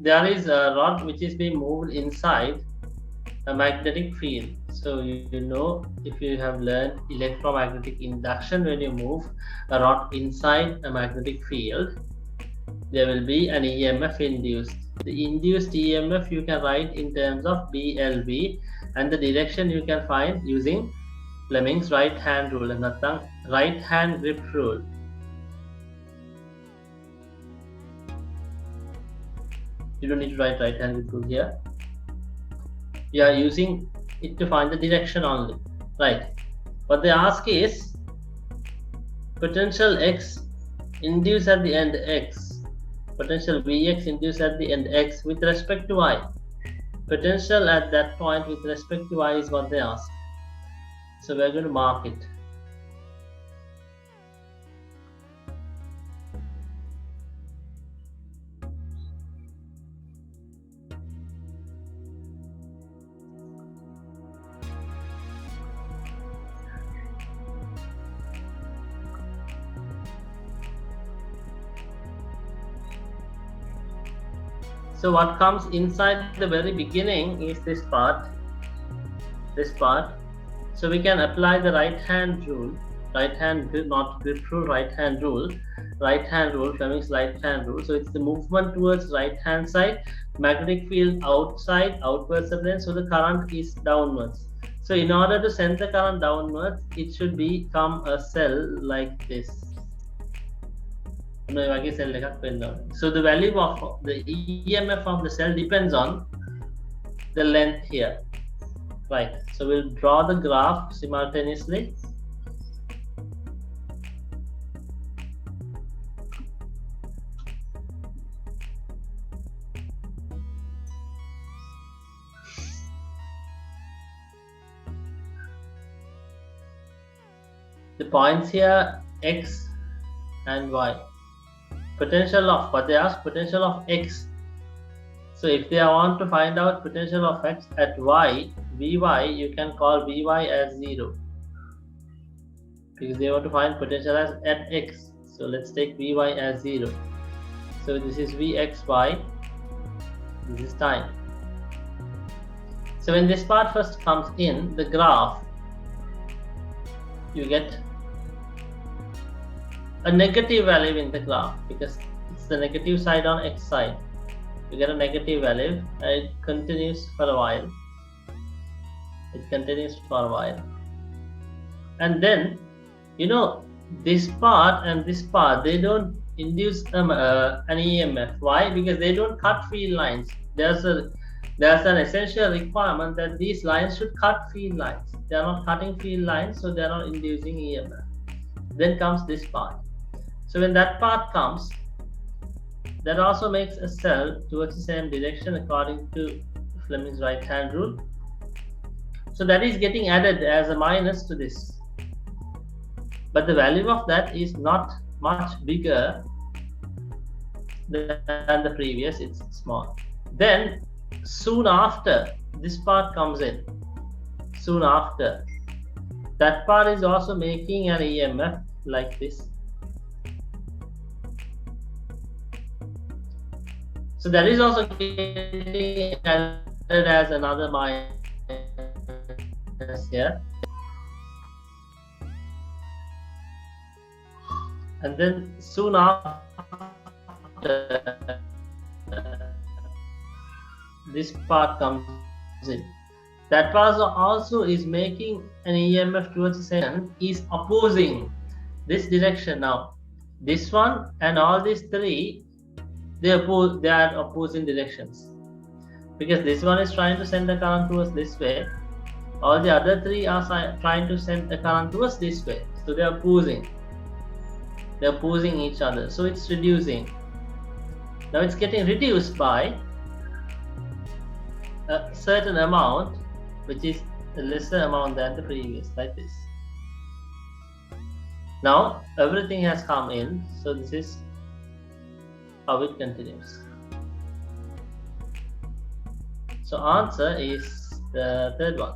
there is a rod which is being moved inside a magnetic field. So you know, if you have learned electromagnetic induction, when you move a rod inside a magnetic field, there will be an EMF induced. The induced EMF you can write in terms of BLV, and the direction you can find using Fleming's right hand rule, and right hand grip rule. You don't need to write right hand grip rule here. You are using it to find the direction only, right? What they ask is potential X induced at the end X, potential Vx induced at the end X with respect to Y. Potential at that point with respect to Y is what they ask. So we're going to mark it. So what comes inside the very beginning is this part. So we can apply the right hand rule, right hand grip, not grip rule, right hand rule, Fleming's right hand rule. So it's the movement towards right hand side, magnetic field outside, outwards again, so the current is downwards. So in order to send the current downwards, it should become a cell like this. So the value of the EMF of the cell depends on the length here, right? So we'll draw the graph simultaneously. The points here X and Y. Potential of what they ask, potential of X. So if they want to find out potential of X at Y, Vy, you can call Vy as 0, because they want to find potential as at X. So let's take Vy as 0. So this is Vxy, this is time. So when this part first comes in the graph, you get a negative value in the graph, because it's the negative side on X side. You get a negative value, and it continues for a while. And then, you know, this part and this part, they don't induce an EMF. Why? Because they don't cut field lines. There's an essential requirement that these lines should cut field lines. They are not cutting field lines, so they are not inducing EMF. Then comes this part. So when that part comes, that also makes a cell towards the same direction according to Fleming's right hand rule. So that is getting added as a minus to this. But the value of that is not much bigger than the previous, it's small. Then soon after, this part comes in. Soon after, that part is also making an EMF like this. So that is also getting added as another minus here. And then soon after, this part comes in. That part also is making an EMF towards the center, is opposing this direction now. This one and all these three, they are opposing directions, because this one is trying to send the current towards this way, all the other three are trying to send the current towards this way. So they are opposing each other, so it's reducing. Now it's getting reduced by a certain amount, which is a lesser amount than the previous, like this. Now everything has come in, so this is how it continues. So answer is the third one.